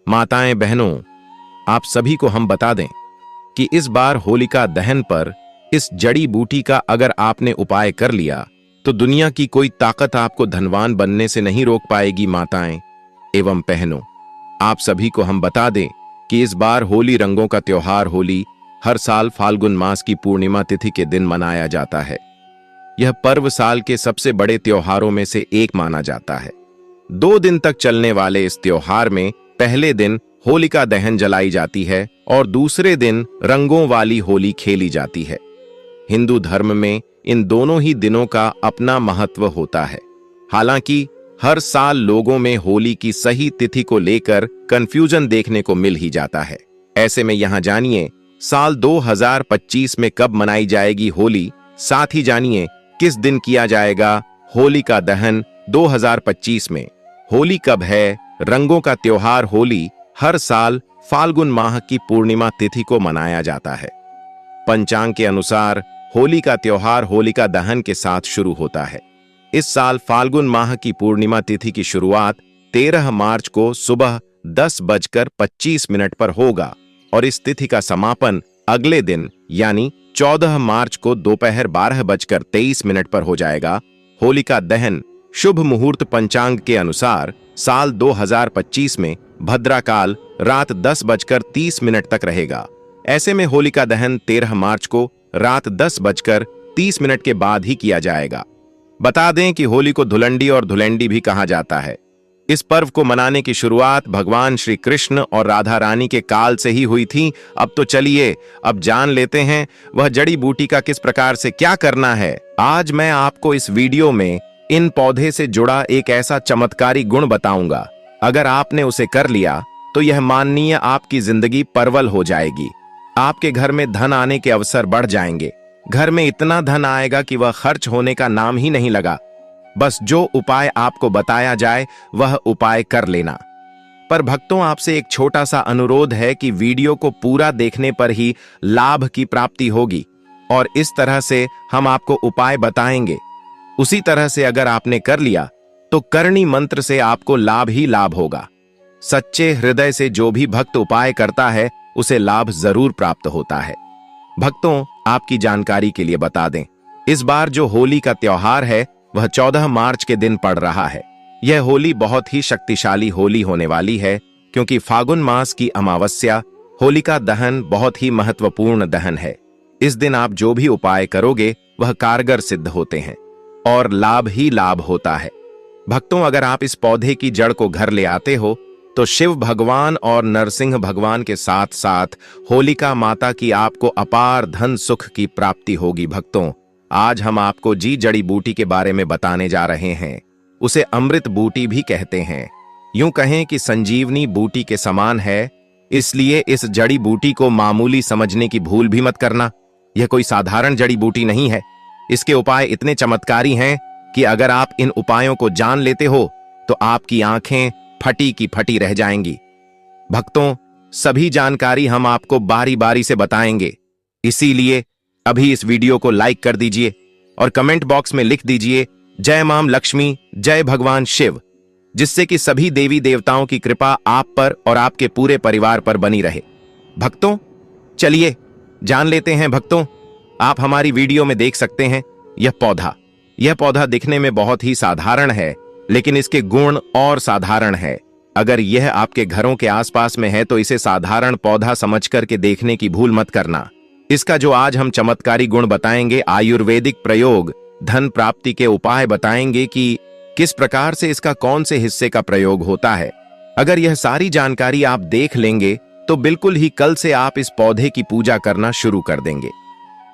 माताएं बहनों, आप सभी को हम बता दें कि इस बार होलिका दहन पर इस जड़ी बूटी का अगर आपने उपाय कर लिया तो दुनिया की कोई ताकत आपको धनवान बनने से नहीं रोक पाएगी। माताएं एवं बहनों, आप सभी को हम बता दें कि इस बार होली रंगों का त्योहार होली हर साल फाल्गुन मास की पूर्णिमा तिथि के दिन मनाया जाता है। यह पर्व साल के सबसे बड़े त्योहारों में से एक माना जाता है। 2 दिन तक चलने वाले इस त्योहार में पहले दिन होलिका दहन जलाई जाती है और दूसरे दिन रंगों वाली होली खेली जाती है। हिंदू धर्म में इन दोनों ही दिनों का अपना महत्व होता है। हालांकि हर साल लोगों में होली की सही तिथि को लेकर कंफ्यूजन देखने को मिल ही जाता है। ऐसे में यहां जानिए साल 2025 में कब मनाई जाएगी होली, साथ ही जानिए किस दिन किया जाएगा होलिका दहन 2025 में। होली कब है? रंगों का त्योहार होली हर साल फाल्गुन माह की पूर्णिमा तिथि को मनाया जाता है। पंचांग के अनुसार होली का त्योहार होलिका दहन के साथ शुरू होता है। इस साल फाल्गुन माह की पूर्णिमा तिथि की शुरुआत 13 मार्च को सुबह 10:25 पर होगा और इस तिथि का समापन अगले दिन यानी 14 मार्च को दोपहर 12:23 पर हो जाएगा। होलिका दहन शुभ मुहूर्त पंचांग के अनुसार साल 2025 में भद्राकाल रात 10:30 तक रहेगा। ऐसे में होलिका दहन 13 मार्च को रात 10:30 के बाद ही किया जाएगा। बता दें कि होली को धुलंडी और धुलेंडी भी कहा जाता है। इस पर्व को मनाने की शुरुआत भगवान श्री कृष्ण और राधा रानी के काल से ही हुई थी। अब तो चलिए अब जान लेते हैं वह जड़ी बूटी का किस प्रकार से क्या करना है। आज मैं आपको इस वीडियो में इन पौधे से जुड़ा एक ऐसा चमत्कारी गुण बताऊंगा, अगर आपने उसे कर लिया तो यह माननीय आपकी जिंदगी परवल हो जाएगी। आपके घर में धन आने के अवसर बढ़ जाएंगे। घर में इतना धन आएगा कि वह खर्च होने का नाम ही नहीं लगा। बस जो उपाय आपको बताया जाए वह उपाय कर लेना। पर भक्तों, आपसे एक छोटा सा अनुरोध है कि वीडियो को पूरा देखने पर ही लाभ की प्राप्ति होगी और इस तरह से हम आपको उपाय बताएंगे। उसी तरह से अगर आपने कर लिया तो करणी मंत्र से आपको लाभ ही लाभ होगा। सच्चे हृदय से जो भी भक्त उपाय करता है उसे लाभ जरूर प्राप्त होता है। भक्तों, आपकी जानकारी के लिए बता दें, इस बार जो होली का त्योहार है वह 14 मार्च के दिन पड़ रहा है। यह होली बहुत ही शक्तिशाली होली होने वाली है, क्योंकि फागुन मास की अमावस्या होलिका दहन बहुत ही महत्वपूर्ण दहन है। इस दिन आप जो भी उपाय करोगे वह कारगर सिद्ध होते हैं और लाभ ही लाभ होता है। भक्तों, अगर आप इस पौधे की जड़ को घर ले आते हो तो शिव भगवान और नरसिंह भगवान के साथ साथ होलिका माता की आपको अपार धन सुख की प्राप्ति होगी। भक्तों, आज हम आपको जड़ी बूटी के बारे में बताने जा रहे हैं। उसे अमृत बूटी भी कहते हैं। यूं कहें कि संजीवनी बूटी के समान है, इसलिए इस जड़ी बूटी को मामूली समझने की भूल भी मत करना। यह कोई साधारण जड़ी बूटी नहीं है। इसके उपाय इतने चमत्कारी हैं कि अगर आप इन उपायों को जान लेते हो तो आपकी आंखें फटी की फटी रह जाएंगी। भक्तों, सभी जानकारी हम आपको बारी बारी से बताएंगे, इसीलिए अभी इस वीडियो को लाइक कर दीजिए और कमेंट बॉक्स में लिख दीजिए जय मां लक्ष्मी, जय भगवान शिव, जिससे कि सभी देवी देवताओं की कृपा आप पर और आपके पूरे परिवार पर बनी रहे। भक्तों, चलिए जान लेते हैं। भक्तों, आप हमारी वीडियो में देख सकते हैं यह पौधा दिखने में बहुत ही साधारण है, लेकिन इसके गुण और साधारण है। अगर यह आपके घरों के आसपास में है तो इसे साधारण पौधा समझ करके देखने की भूल मत करना। इसका जो आज हम चमत्कारी गुण बताएंगे, आयुर्वेदिक प्रयोग, धन प्राप्ति के उपाय बताएंगे कि किस प्रकार से इसका कौन से हिस्से का प्रयोग होता है। अगर यह सारी जानकारी आप देख लेंगे तो बिल्कुल ही कल से आप इस पौधे की पूजा करना शुरू कर देंगे।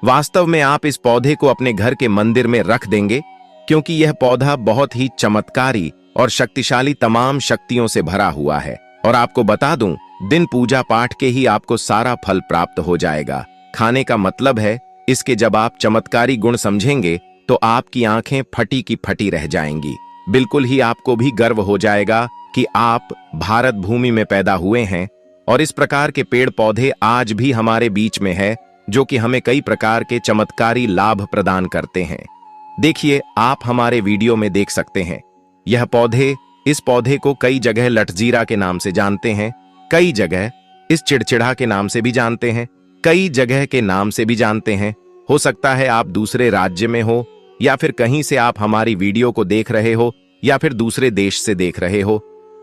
वास्तव में आप इस पौधे को अपने घर के मंदिर में रख देंगे, क्योंकि यह पौधा बहुत ही चमत्कारी और शक्तिशाली तमाम शक्तियों से भरा हुआ है। और आपको बता दूं, दिन पूजा पाठ के ही आपको सारा फल प्राप्त हो जाएगा। खाने का मतलब है, इसके जब आप चमत्कारी गुण समझेंगे तो आपकी आंखें फटी की फटी रह जाएंगी। बिल्कुल ही आपको भी गर्व हो जाएगा कि आप भारत भूमि में पैदा हुए हैं और इस प्रकार के पेड़ पौधे आज भी हमारे बीच में है, जो कि हमें कई प्रकार के चमत्कारी लाभ प्रदान करते हैं। देखिए, आप हमारे वीडियो में देख सकते हैं इस पौधे को कई जगह लटजीरा के नाम से जानते हैं। कई जगह इस चिड़चिड़ा के नाम से भी जानते हैं, कई जगह के नाम से भी जानते हैं। हो सकता है आप दूसरे राज्य में हो, या फिर कहीं से आप हमारी वीडियो को देख रहे हो, या फिर दूसरे देश से देख रहे हो,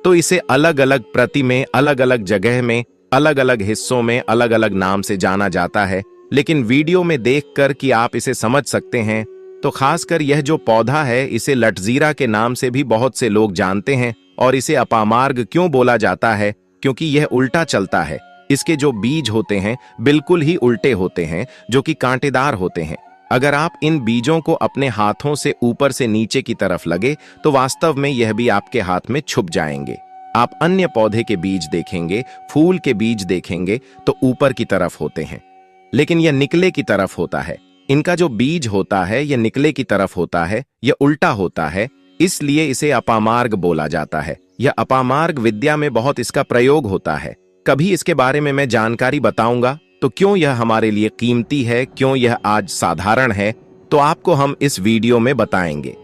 तो इसे अलग अलग प्रति में, अलग अलग जगह में, अलग अलग हिस्सों में अलग अलग नाम से जाना जाता है। लेकिन वीडियो में देखकर कि आप इसे समझ सकते हैं, तो खासकर यह जो पौधा है, इसे लटजीरा के नाम से भी बहुत से लोग जानते हैं। और इसे अपामार्ग क्यों बोला जाता है? क्योंकि यह उल्टा चलता है। इसके जो बीज होते हैं बिल्कुल ही उल्टे होते हैं, जो कि कांटेदार होते हैं। अगर आप इन बीजों को अपने हाथों से ऊपर से नीचे की तरफ लगे तो वास्तव में यह भी आपके हाथ में छुप जाएंगे। आप अन्य पौधे के बीज देखेंगे, फूल के बीज देखेंगे तो ऊपर की तरफ होते हैं, लेकिन यह निकले की तरफ होता है। इनका जो बीज होता है यह निकले की तरफ होता है, यह उल्टा होता है, इसलिए इसे अपामार्ग बोला जाता है। यह अपामार्ग विद्या में बहुत इसका प्रयोग होता है। कभी इसके बारे में मैं जानकारी बताऊंगा। तो क्यों यह हमारे लिए कीमती है, क्यों यह आज साधारण है, तो आपको हम इस वीडियो में बताएंगे।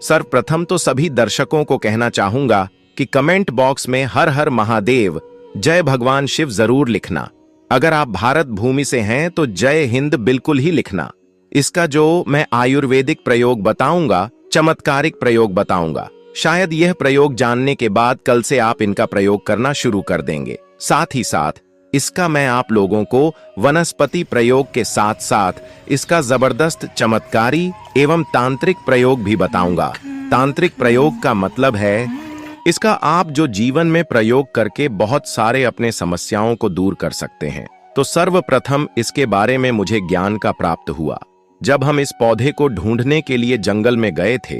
सर्वप्रथम तो सभी दर्शकों को कहना चाहूंगा कि कमेंट बॉक्स में हर हर महादेव, जय भगवान शिव जरूर लिखना। अगर आप भारत भूमि से हैं तो जय हिंद बिल्कुल ही लिखना। इसका जो मैं आयुर्वेदिक प्रयोग बताऊंगा, चमत्कारिक प्रयोग बताऊंगा, शायद यह प्रयोग जानने के बाद कल से आप इनका प्रयोग करना शुरू कर देंगे। साथ ही साथ इसका मैं आप लोगों को वनस्पति प्रयोग के साथ साथ इसका जबरदस्त चमत्कारी एवं तांत्रिक प्रयोग भी बताऊंगा। तांत्रिक प्रयोग का मतलब है इसका आप जो जीवन में प्रयोग करके बहुत सारे अपने समस्याओं को दूर कर सकते हैं। तो सर्वप्रथम इसके बारे में मुझे ज्ञान का प्राप्त हुआ। जब हम इस पौधे को ढूंढने के लिए जंगल में गए थे,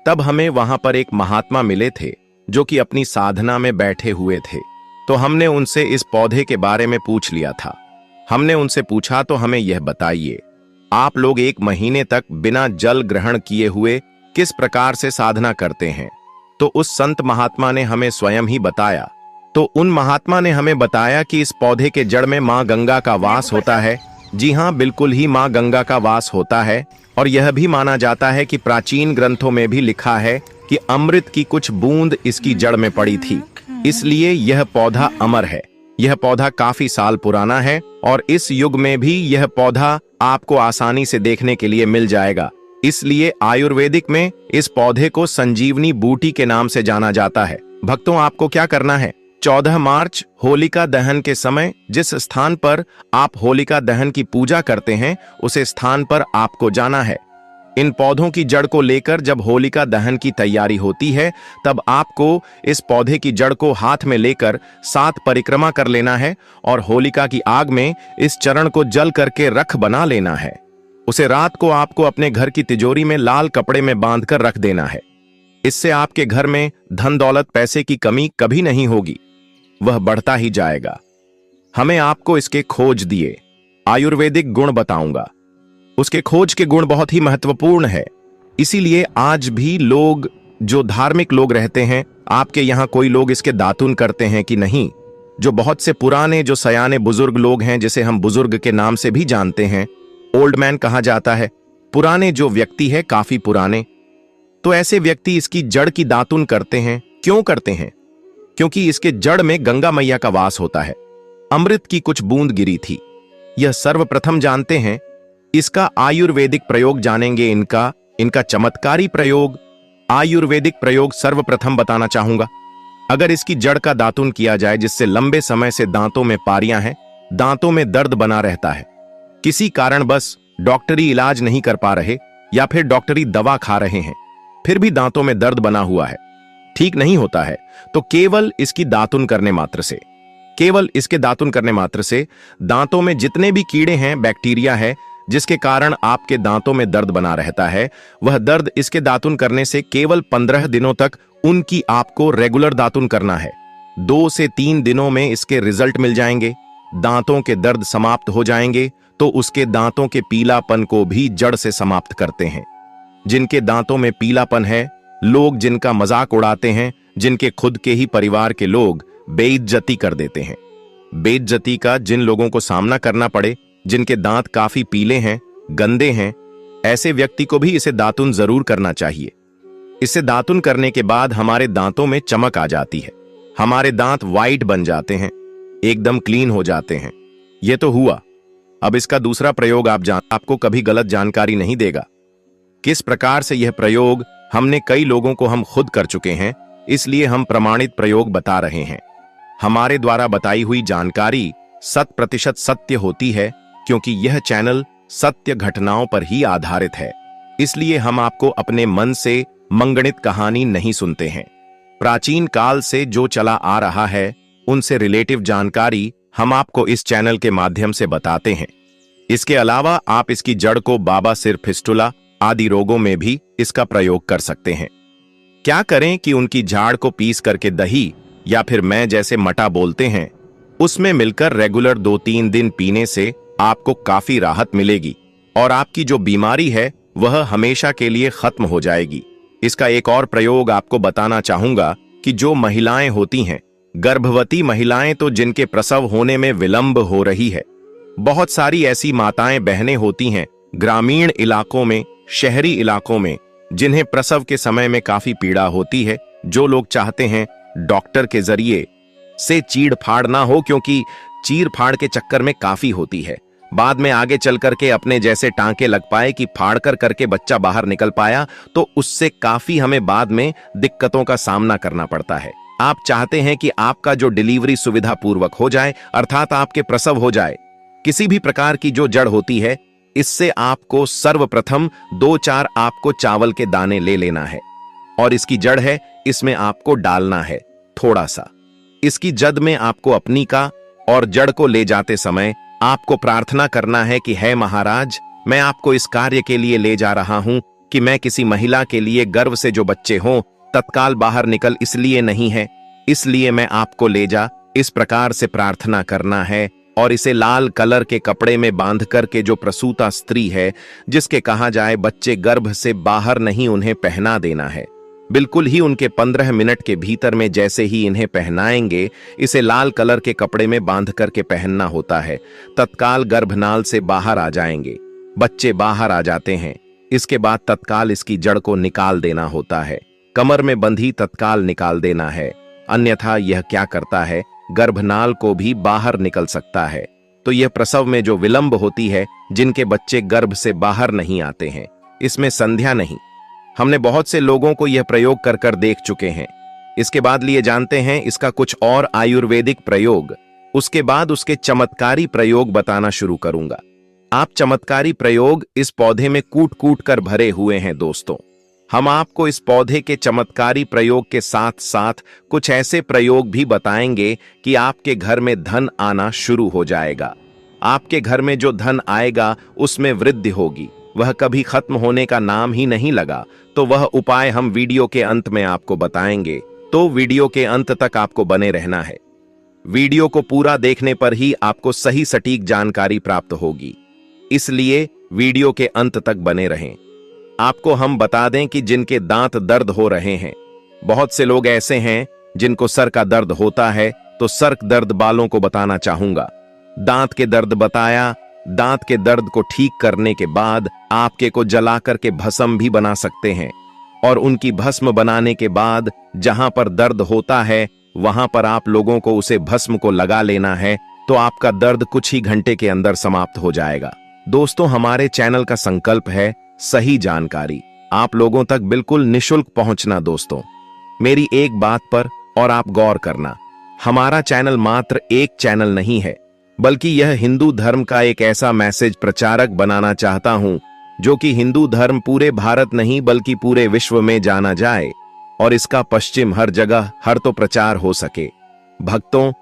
तब हमें वहां पर एक महात्मा मिले थे जो कि अपनी साधना में बैठे हुए थे। तो हमने उनसे इस पौधे के बारे में पूछ लिया था। हमने उनसे पूछा तो हमें यह बताइए, आप लोग 1 महीने तक बिना जल ग्रहण किए हुए किस प्रकार से साधना करते हैं? तो उस संत महात्मा ने हमें स्वयं ही बताया। तो उन महात्मा ने हमें बताया कि इस पौधे के जड़ में मां गंगा का वास होता है। जी हां, बिल्कुल ही मां गंगा का वास होता है। और यह भी माना जाता है कि प्राचीन ग्रंथों में भी लिखा है कि अमृत की कुछ बूंद इसकी जड़ में पड़ी थी, इसलिए यह पौधा अमर है। यह पौधा काफी साल पुराना है और इस युग में भी यह पौधा आपको आसानी से देखने के लिए मिल जाएगा। इसलिए आयुर्वेदिक में इस पौधे को संजीवनी बूटी के नाम से जाना जाता है। भक्तों, आपको क्या करना है? 14 मार्च होलिका दहन के समय जिस स्थान पर आप होलिका दहन की पूजा करते हैं, उस स्थान पर आपको जाना है। इन पौधों की जड़ को लेकर जब होलिका दहन की तैयारी होती है, तब आपको इस पौधे की जड़ को हाथ में लेकर 7 परिक्रमा कर लेना है और होलिका की आग में इस चरण को जल करके रख बना लेना है। उसे रात को आपको अपने घर की तिजोरी में लाल कपड़े में बांधकर रख देना है। इससे आपके घर में धन दौलत पैसे की कमी कभी नहीं होगी, वह बढ़ता ही जाएगा। हमें आपको इसके खोज दिए आयुर्वेदिक गुण बताऊंगा। उसके खोज के गुण बहुत ही महत्वपूर्ण है। इसीलिए आज भी लोग, जो धार्मिक लोग रहते हैं, आपके यहां कोई लोग इसके दातुन करते हैं कि नहीं? जो बहुत से पुराने, जो सयाने बुजुर्ग लोग हैं, जिसे हम बुजुर्ग के नाम से भी जानते हैं, ओल्ड मैन कहा जाता है, पुराने जो व्यक्ति है, काफी पुराने, तो ऐसे व्यक्ति इसकी जड़ की दातुन करते हैं। क्यों करते हैं? क्योंकि इसके जड़ में गंगा मैया का वास होता है। अमृत की कुछ बूंद गिरी थी। यह सर्वप्रथम जानते हैं। इसका आयुर्वेदिक प्रयोग जानेंगे। इनका चमत्कारी प्रयोग, आयुर्वेदिक प्रयोग सर्वप्रथम बताना चाहूंगा। अगर इसकी जड़ का दातुन किया जाए, जिससे लंबे समय से दांतों में पारियां हैं, दांतों में दर्द बना रहता है, किसी कारण बस डॉक्टरी इलाज नहीं कर पा रहे या फिर डॉक्टरी दवा खा रहे हैं, फिर भी दांतों में दर्द बना हुआ है, ठीक नहीं होता है, तो केवल इसकी दातुन करने मात्र से, केवल इसके दातुन करने मात्र से दांतों में जितने भी कीड़े हैं, बैक्टीरिया है, जिसके कारण आपके दांतों में दर्द बना रहता है, वह दर्द इसके दातुन करने से केवल 15 दिनों तक उनकी आपको रेगुलर दातुन करना है। 2 से 3 दिनों में इसके रिजल्ट मिल जाएंगे, दांतों के दर्द समाप्त हो जाएंगे। तो उसके दांतों के पीलापन को भी जड़ से समाप्त करते हैं। जिनके दांतों में पीलापन है, लोग जिनका मजाक उड़ाते हैं, जिनके खुद के ही परिवार के लोग बेइज्जती कर देते हैं, बेइज्जती का जिन लोगों को सामना करना पड़े, जिनके दांत काफी पीले हैं, गंदे हैं, ऐसे व्यक्ति को भी इसे दातुन जरूर करना चाहिए। इसे दातुन करने के बाद हमारे दांतों में चमक आ जाती है, हमारे दांत वाइट बन जाते हैं, एकदम क्लीन हो जाते हैं। यह तो हुआ। अब इसका दूसरा प्रयोग आपको कभी गलत जानकारी नहीं देगा। किस प्रकार से यह प्रयोग हमने कई लोगों को हम खुद कर चुके हैं, इसलिए हम प्रमाणित प्रयोग बता रहे हैं। हमारे द्वारा बताई हुई जानकारी 100% सत्य होती है, क्योंकि यह चैनल सत्य घटनाओं पर ही आधारित है। इसलिए हम आपको अपने मन से मंगणित कहानी नहीं सुनते हैं। प्राचीन काल से जो चला आ रहा है उनसे रिलेटिव जानकारी हम आपको इस चैनल के माध्यम से बताते हैं। इसके अलावा आप इसकी जड़ को बाबा सिर फिस्टुला आदि रोगों में भी इसका प्रयोग कर सकते हैं। क्या करें कि उनकी झाड़ को पीस करके दही या फिर मैं जैसे मटा बोलते हैं उसमें मिलकर रेगुलर 2-3 दिन पीने से आपको काफी राहत मिलेगी और आपकी जो बीमारी है वह हमेशा के लिए खत्म हो जाएगी। इसका एक और प्रयोग आपको बताना चाहूंगा कि जो महिलाएं होती हैं, गर्भवती महिलाएं, तो जिनके प्रसव होने में विलंब हो रही है, बहुत सारी ऐसी माताएं बहनें होती हैं ग्रामीण इलाकों में, शहरी इलाकों में, जिन्हें प्रसव के समय में काफी पीड़ा होती है। जो लोग चाहते हैं डॉक्टर के जरिए से चीड़ फाड़ ना हो, क्योंकि चीड़ फाड़ के चक्कर में काफी होती है, बाद में आगे चल करके अपने जैसे टांके लग पाए कि फाड़ कर करके बच्चा बाहर निकल पाया, तो उससे काफी हमें बाद में दिक्कतों का सामना करना पड़ता है। आप चाहते हैं कि आपका जो डिलीवरी सुविधा पूर्वक हो जाए, अर्थात आपके प्रसव हो जाए। किसी भी प्रकार की जो जड़ होती है, इससे आपको सर्वप्रथम 2-4 आपको चावल के दाने ले लेना है और इसकी जड़ है, इसमें आपको डालना है थोड़ा सा। इसकी जद में आपको अपनी का और जड़ को ले जाते समय आपको प्रार्थना करना है कि हे महाराज, मैं आपको इस कार्य के लिए ले जा रहा हूं कि मैं किसी महिला के लिए गर्भ से जो बच्चे हों तत्काल बाहर निकल इसलिए नहीं है, इसलिए मैं आपको ले जा, इस प्रकार से प्रार्थना करना है। और इसे लाल कलर के कपड़े में बांध कर के जो प्रसूता स्त्री है, जिसके कहा जाए बच्चे गर्भ से बाहर नहीं, उन्हें पहना देना है। बिल्कुल ही उनके 15 मिनट के भीतर में जैसे ही इन्हें पहनाएंगे, इसे लाल कलर के कपड़े में बांध करके पहनना होता है, तत्काल गर्भनाल से बाहर आ जाएंगे, बच्चे बाहर आ जाते हैं। इसके बाद तत्काल इसकी जड़ को निकाल देना होता है, कमर में बंधी तत्काल निकाल देना है, अन्यथा यह क्या करता है, गर्भनाल को भी बाहर निकल सकता है। तो यह प्रसव में जो विलंब होती है, जिनके बच्चे गर्भ से बाहर नहीं आते हैं, इसमें संध्या नहीं। हमने बहुत से लोगों को यह प्रयोग कर कर देख चुके हैं। इसके बाद लिए जानते हैं इसका कुछ और आयुर्वेदिक प्रयोग, उसके बाद उसके चमत्कारी प्रयोग बताना शुरू करूंगा। आप चमत्कारी प्रयोग इस पौधे में कूट कूट कर भरे हुए हैं दोस्तों। हम आपको इस पौधे के चमत्कारी प्रयोग के साथ साथ कुछ ऐसे प्रयोग भी बताएंगे कि आपके घर में धन आना शुरू हो जाएगा। आपके घर में जो धन आएगा उसमें वृद्धि होगी, वह कभी खत्म होने का नाम ही नहीं लगा। तो वह उपाय हम वीडियो के अंत में आपको बताएंगे, तो वीडियो के अंत तक आपको बने रहना है। वीडियो को पूरा देखने पर ही आपको सही सटीक जानकारी प्राप्त होगी, इसलिए वीडियो के अंत तक बने रहें। आपको हम बता दें कि जिनके दांत दर्द हो रहे हैं, बहुत से लोग ऐसे हैं जिनको सर का दर्द होता है, तो सर दर्द बालों को बताना चाहूंगा। दांत के दर्द बताया, दांत के दर्द को ठीक करने के बाद आपके को जला करके भस्म भी बना सकते हैं, और उनकी भस्म बनाने के बाद जहां पर दर्द होता है वहां पर आप लोगों को उसे भस्म को लगा लेना है, तो आपका दर्द कुछ ही घंटे के अंदर समाप्त हो जाएगा। दोस्तों, हमारे चैनल का संकल्प है सही जानकारी आप लोगों तक बिल्कुल निशुल्क पहुंचना। दोस्तों, मेरी एक बात पर और आप गौर करना, हमारा चैनल मात्र एक चैनल नहीं है, बल्कि यह हिंदू धर्म का एक ऐसा मैसेज प्रचारक बनाना चाहता हूं जो कि हिंदू धर्म पूरे भारत नहीं बल्कि पूरे विश्व में जाना जाए और इसका पश्चिम हर जगह हर तो प्रचार हो सके। भक्तों,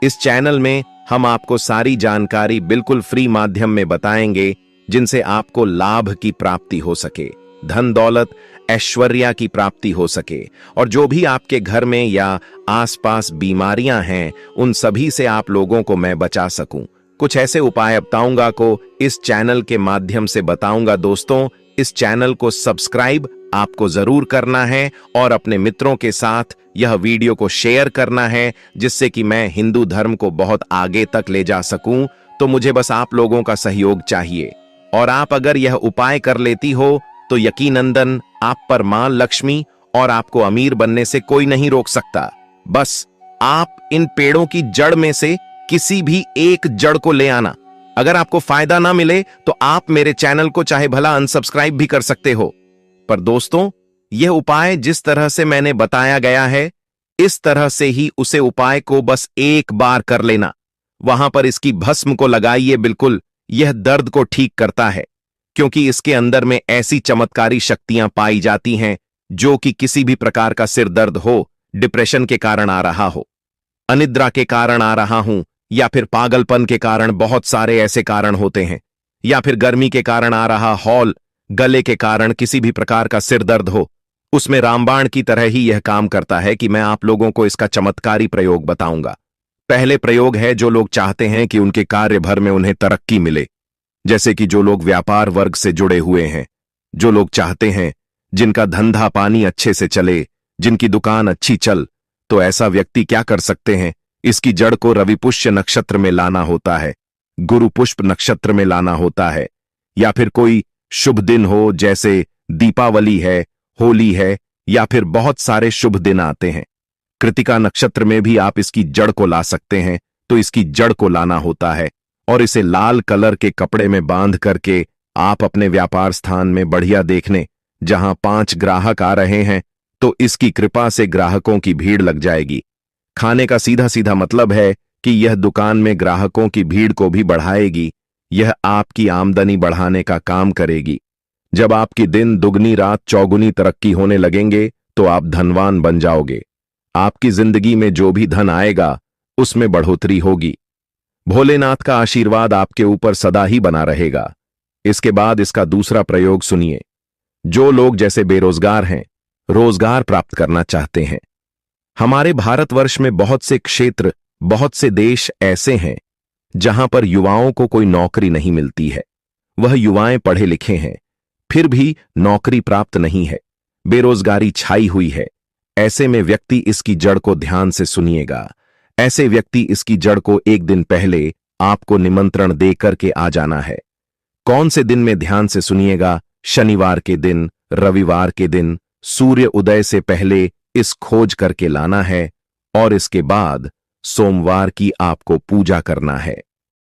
इस चैनल में हम आपको सारी जानकारी बिल्कुल फ्री माध्यम में बताएंगे, जिनसे आपको लाभ की प्राप्ति हो सके, धन दौलत ऐश्वर्या की प्राप्ति हो सके, और जो भी आपके घर में या आसपास बीमारियां हैं उन सभी से आप लोगों को मैं बचा सकूं। कुछ ऐसे उपाय बताऊंगा को इस चैनल के माध्यम से बताऊंगा। दोस्तों, इस चैनल को सब्सक्राइब आपको जरूर करना है और अपने मित्रों के साथ यह वीडियो को शेयर करना है, जिससे कि मैं हिंदू धर्म को बहुत आगे तक ले जा सकूं। तो मुझे बस आप लोगों का सहयोग चाहिए, और आप अगर यह उपाय कर लेती हो तो यकीनंदन आप पर मां लक्ष्मी और आपको अमीर बनने से कोई नहीं रोक सकता। बस आप इन पेड़ों की जड़ में से किसी भी एक जड़ को ले आना। अगर आपको फायदा ना मिले तो आप मेरे चैनल को चाहे भला अनसब्सक्राइब भी कर सकते हो। पर दोस्तों, यह उपाय जिस तरह से मैंने बताया गया है, इस तरह से ही उसे उपाय को बस एक बार कर लेना। वहां पर इसकी भस्म को लगाइए। बिल्कुल यह दर्द को ठीक करता है, क्योंकि इसके अंदर में ऐसी चमत्कारी शक्तियां पाई जाती हैं जो कि किसी भी प्रकार का सिर दर्द हो, डिप्रेशन के कारण आ रहा हो, अनिद्रा के कारण आ रहा हूं, या फिर पागलपन के कारण, बहुत सारे ऐसे कारण होते हैं, या फिर गर्मी के कारण आ रहा हॉल, गले के कारण किसी भी प्रकार का सिर दर्द हो, उसमें रामबाण की तरह ही यह काम करता है कि मैं आप लोगों को इसका चमत्कारी प्रयोग बताऊंगा। पहले प्रयोग है जो लोग चाहते हैं कि उनके कार्य भर में उन्हें तरक्की मिले, जैसे कि जो लोग व्यापार वर्ग से जुड़े हुए हैं, जो लोग चाहते हैं जिनका धंधा पानी अच्छे से चले, जिनकी दुकान अच्छी चल, तो ऐसा व्यक्ति क्या कर सकते हैं? इसकी जड़ को रविपुष्य नक्षत्र में लाना होता है, गुरु पुष्प नक्षत्र में लाना होता है, या फिर कोई शुभ दिन हो, जैसे दीपावली है, होली है, या फिर बहुत सारे शुभ दिन आते हैं। कृतिका नक्षत्र में भी आप इसकी जड़ को ला सकते हैं। तो इसकी जड़ को लाना होता है और इसे लाल कलर के कपड़े में बांध करके आप अपने व्यापार स्थान में बढ़िया देखने, जहां 5 ग्राहक आ रहे हैं, तो इसकी कृपा से ग्राहकों की भीड़ लग जाएगी। खाने का सीधा सीधा मतलब है कि यह दुकान में ग्राहकों की भीड़ को भी बढ़ाएगी। यह आपकी आमदनी बढ़ाने का काम करेगी। जब आपकी दिन दुगनी रात चौगुनी तरक्की होने लगेंगे तो आप धनवान बन जाओगे। आपकी जिंदगी में जो भी धन आएगा उसमें बढ़ोतरी होगी। भोलेनाथ का आशीर्वाद आपके ऊपर सदा ही बना रहेगा। इसके बाद इसका दूसरा प्रयोग सुनिए। जो लोग जैसे बेरोजगार हैं, रोजगार प्राप्त करना चाहते हैं। हमारे भारतवर्ष में बहुत से क्षेत्र, बहुत से देश ऐसे हैं जहां पर युवाओं को कोई नौकरी नहीं मिलती है। वह युवाएं पढ़े लिखे हैं, फिर भी नौकरी प्राप्त नहीं है, बेरोजगारी छाई हुई है। ऐसे में व्यक्ति इसकी जड़ को ध्यान से सुनिएगा। ऐसे व्यक्ति इसकी जड़ को एक दिन पहले आपको निमंत्रण दे करके आ जाना है। कौन से दिन में ध्यान से सुनिएगा? शनिवार के दिन, रविवार के दिन, सूर्य उदय से पहले इस खोज करके लाना है, और इसके बाद सोमवार की आपको पूजा करना है,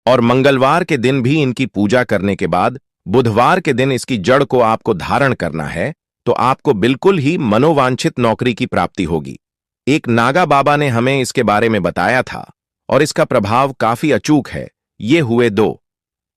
और मंगलवार के दिन भी इनकी पूजा करने के बाद बुधवार के दिन इसकी जड़ को आपको धारण करना है। तो आपको बिल्कुल ही मनोवांछित नौकरी की प्राप्ति होगी। एक नागा बाबा ने हमें इसके बारे में बताया था और इसका प्रभाव काफी अचूक है। ये हुए 2।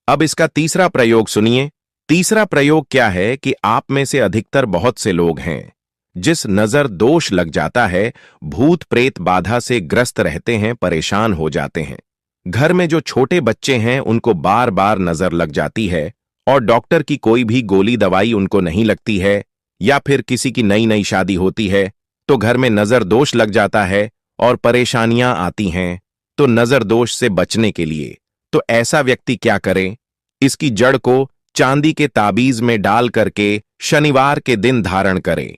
अब इसका तीसरा प्रयोग सुनिए। तीसरा प्रयोग क्या है कि आप में से अधिकतर बहुत से लोग हैं जिस नजर दोष लग जाता है, भूत प्रेत बाधा से ग्रस्त रहते हैं, परेशान हो जाते हैं। घर में जो छोटे बच्चे हैं उनको बार बार नजर लग जाती है और डॉक्टर की कोई भी गोली दवाई उनको नहीं लगती है, या फिर किसी की नई नई शादी होती है तो घर में नजर दोष लग जाता है और परेशानियां आती हैं। तो नजर दोष से बचने के लिए तो ऐसा व्यक्ति क्या करे? इसकी जड़ को चांदी के ताबीज में डाल करके शनिवार के दिन धारण करे।